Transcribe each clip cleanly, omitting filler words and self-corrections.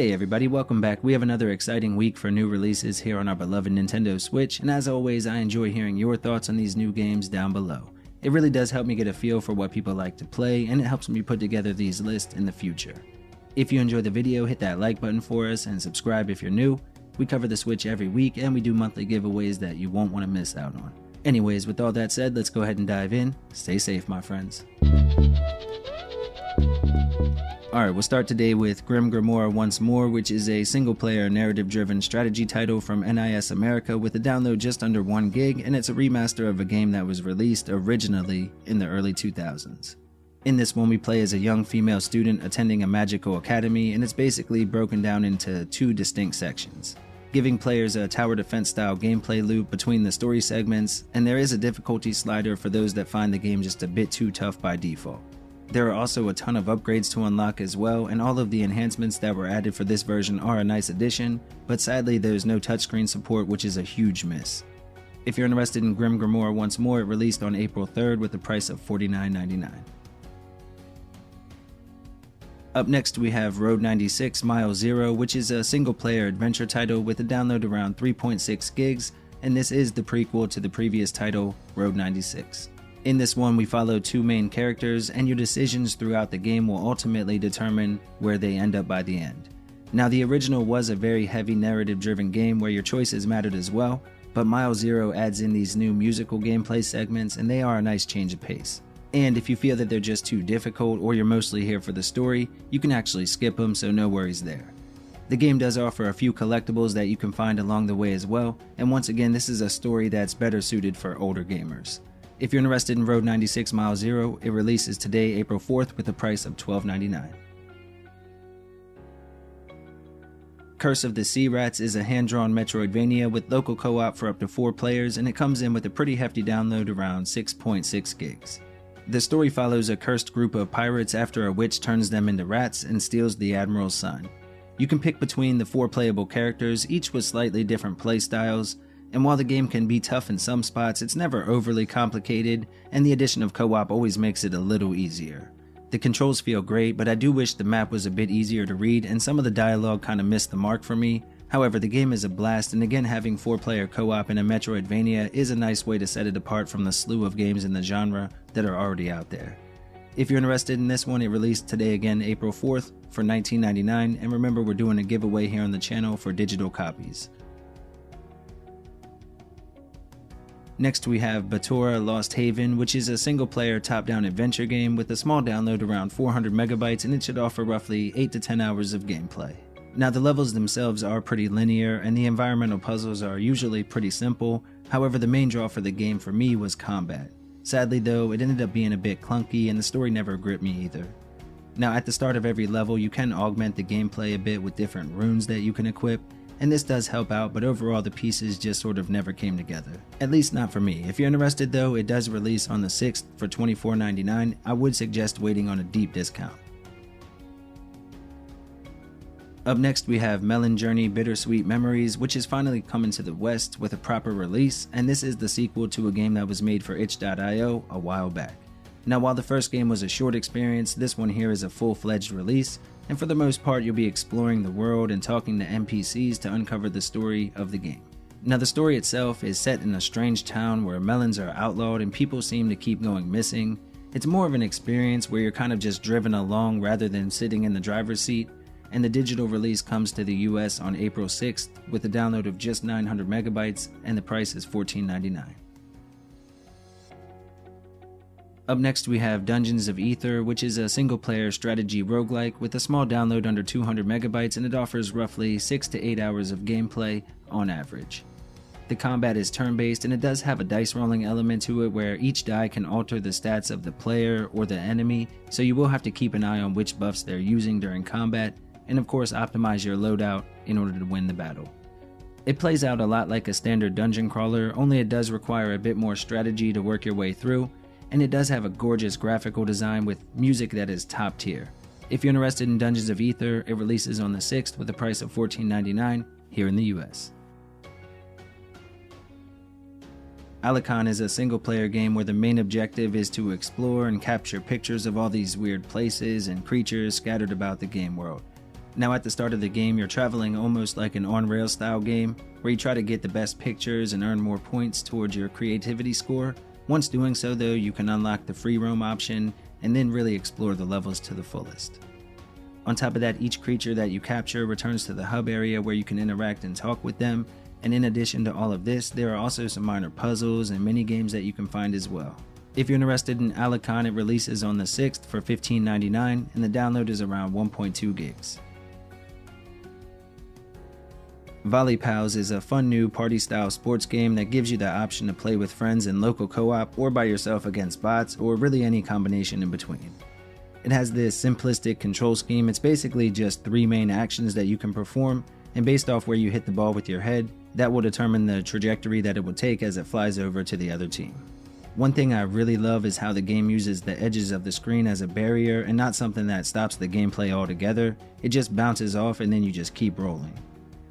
Hey everybody, welcome back. We have another exciting week for new releases here on our beloved Nintendo Switch, and as always, I enjoy hearing your thoughts on these new games down below. It really does help me get a feel for what people like to play, and it helps me put together these lists in the future. If you enjoyed the video, hit that like button for us and subscribe if you're new. We cover the Switch every week, and we do monthly giveaways that you won't want to miss out on. Anyways, with all that said, let's go ahead and dive in. Stay safe, my friends. Alright, we'll start today with GrimGrimoire OnceMore, which is a single-player narrative-driven strategy title from NIS America with a download just under 1 gig, and it's a remaster of a game that was released originally in the early 2000s. In this one, we play as a young female student attending a magical academy, and it's basically broken down into 2 distinct sections, giving players a tower defense style gameplay loop between the story segments, and there is a difficulty slider for those that find the game just a bit too tough by default. There are also a ton of upgrades to unlock as well, and all of the enhancements that were added for this version are a nice addition, but sadly there's no touchscreen support, which is a huge miss. If you're interested in GrimGrimoire OnceMore, it released on April 3rd with a price of $49.99. Up next we have Road 96 Mile Zero, which is a single-player adventure title with a download around 3.6 gigs, and this is the prequel to the previous title, Road 96. In this one, we follow 2 main characters, and your decisions throughout the game will ultimately determine where they end up by the end. Now, the original was a very heavy narrative-driven game where your choices mattered as well, but Mile Zero adds in these new musical gameplay segments, and they are a nice change of pace. And if you feel that they're just too difficult, or you're mostly here for the story, you can actually skip them, so no worries there. The game does offer a few collectibles that you can find along the way as well, and once again, this is a story that's better suited for older gamers. If you're interested in Road 96 Mile Zero, it releases today, April 4th, with a price of $12.99. Curse of the Sea Rats is a hand-drawn Metroidvania with local co-op for up to 4 players, and it comes in with a pretty hefty download around 6.6 gigs. The story follows a cursed group of pirates after a witch turns them into rats and steals the Admiral's son. You can pick between the 4 playable characters, each with slightly different playstyles, and while the game can be tough in some spots, it's never overly complicated, and the addition of co-op always makes it a little easier. The controls feel great, but I do wish the map was a bit easier to read, and some of the dialogue kinda missed the mark for me. However, the game is a blast, and again, having 4-player co-op in a Metroidvania is a nice way to set it apart from the slew of games in the genre that are already out there. If you're interested in this one, it released today again, April 4th, for $19.99, and remember, we're doing a giveaway here on the channel for digital copies. Next we have Batora Lost Haven, which is a single-player top-down adventure game with a small download around 400 megabytes, and it should offer roughly 8 to 10 hours of gameplay. Now, the levels themselves are pretty linear, and the environmental puzzles are usually pretty simple. However, the main draw for the game for me was combat. Sadly though, it ended up being a bit clunky, and the story never gripped me either. Now, at the start of every level, you can augment the gameplay a bit with different runes that you can equip, and this does help out, but overall the pieces just sort of never came together. At least not for me. If you're interested though, it does release on the 6th for $24.99. I would suggest waiting on a deep discount. Up next we have Melon Journey Bittersweet Memories, which is finally coming to the West with a proper release, and this is the sequel to a game that was made for itch.io a while back. Now, while the first game was a short experience, this one here is a full-fledged release, and for the most part you'll be exploring the world and talking to NPCs to uncover the story of the game. Now, the story itself is set in a strange town where melons are outlawed and people seem to keep going missing. It's more of an experience where you're kind of just driven along rather than sitting in the driver's seat, and the digital release comes to the US on April 6th with a download of just 900 megabytes, and the price is $14.99. Up next we have Dungeons of Aether, which is a single-player strategy roguelike with a small download under 200 megabytes, and it offers roughly 6 to 8 hours of gameplay on average. The combat is turn-based, and it does have a dice rolling element to it where each die can alter the stats of the player or the enemy, so you will have to keep an eye on which buffs they're using during combat, and of course optimize your loadout in order to win the battle. It plays out a lot like a standard dungeon crawler, only it does require a bit more strategy to work your way through, and it does have a gorgeous graphical design with music that is top tier. If you're interested in Dungeons of Aether, it releases on the 6th with a price of $14.99 here in the US. Alekon is a single-player game where the main objective is to explore and capture pictures of all these weird places and creatures scattered about the game world. Now at the start of the game, you're traveling almost like an on-rails style game, where you try to get the best pictures and earn more points towards your creativity score. Once doing so though, you can unlock the free roam option and then really explore the levels to the fullest. On top of that, each creature that you capture returns to the hub area where you can interact and talk with them, and in addition to all of this, there are also some minor puzzles and mini games that you can find as well. If you're interested in Alekon, it releases on the 6th for $15.99 and the download is around 1.2 gigs. Volley Pals is a fun new party-style sports game that gives you the option to play with friends in local co-op or by yourself against bots, or really any combination in between. It has this simplistic control scheme. It's basically just 3 main actions that you can perform, and based off where you hit the ball with your head, that will determine the trajectory that it will take as it flies over to the other team. One thing I really love is how the game uses the edges of the screen as a barrier and not something that stops the gameplay altogether. It just bounces off and then you just keep rolling.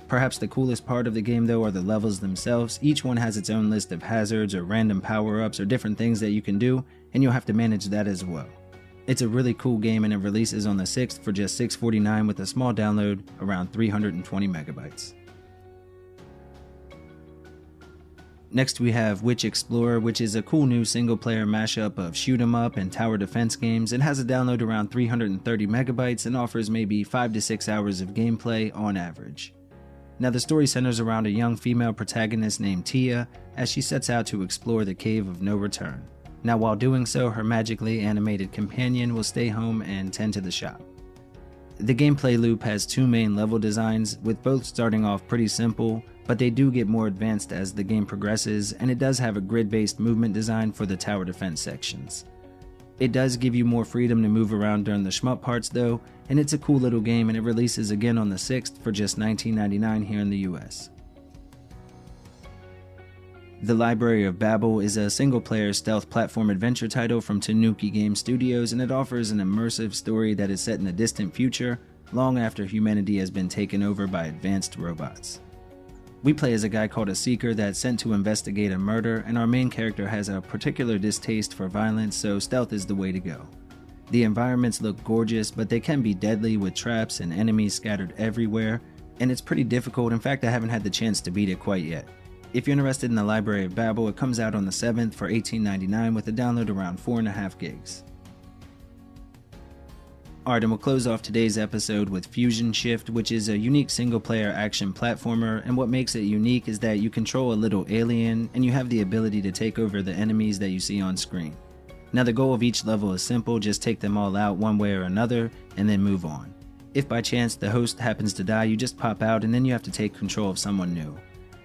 Perhaps the coolest part of the game though are the levels themselves. Each one has its own list of hazards or random power-ups or different things that you can do, and you'll have to manage that as well. It's a really cool game and it releases on the 6th for just $6.49 with a small download around 320 megabytes. Next we have Witch Explorer, which is a cool new single-player mashup of shoot 'em up and tower defense games. It has a download around 330 megabytes and offers maybe 5 to 6 hours of gameplay on average. Now the story centers around a young female protagonist named Tia as she sets out to explore the Cave of No Return. Now while doing so, her magically animated companion will stay home and tend to the shop. The gameplay loop has 2 main level designs, with both starting off pretty simple, but they do get more advanced as the game progresses, and it does have a grid-based movement design for the tower defense sections. It does give you more freedom to move around during the shmup parts though, and it's a cool little game, and it releases again on the 6th for just $19.99 here in the US. The Library of Babel is a single-player stealth platform adventure title from Tanuki Game Studios, and it offers an immersive story that is set in a distant future, long after humanity has been taken over by advanced robots. We play as a guy called a Seeker that's sent to investigate a murder, and our main character has a particular distaste for violence, so stealth is the way to go. The environments look gorgeous, but they can be deadly with traps and enemies scattered everywhere, and it's pretty difficult. In fact, I haven't had the chance to beat it quite yet. If you're interested in the Library of Babel, it comes out on the 7th for $18.99 with a download around 4.5 gigs. Alright, and we'll close off today's episode with Fusion Shift, which is a unique single-player action platformer, and what makes it unique is that you control a little alien, and you have the ability to take over the enemies that you see on screen. Now the goal of each level is simple, just take them all out one way or another, and then move on. If by chance the host happens to die, you just pop out, and then you have to take control of someone new.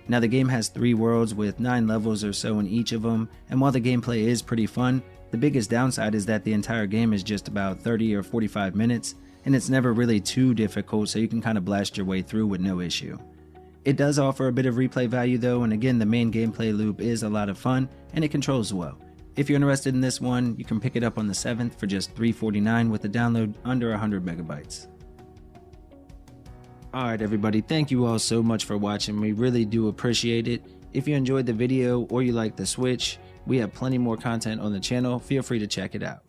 Now the game has 3 worlds with 9 levels or so in each of them, and while the gameplay is pretty fun, the biggest downside is that the entire game is just about 30 or 45 minutes, and it's never really too difficult, so you can kind of blast your way through with no issue. It does offer a bit of replay value though, and again the main gameplay loop is a lot of fun, and it controls well. If you're interested in this one, you can pick it up on the 7th for just $3.49 with a download under 100 megabytes. Alright everybody, thank you all so much for watching, we really do appreciate it. If you enjoyed the video or you like the Switch, we have plenty more content on the channel, feel free to check it out.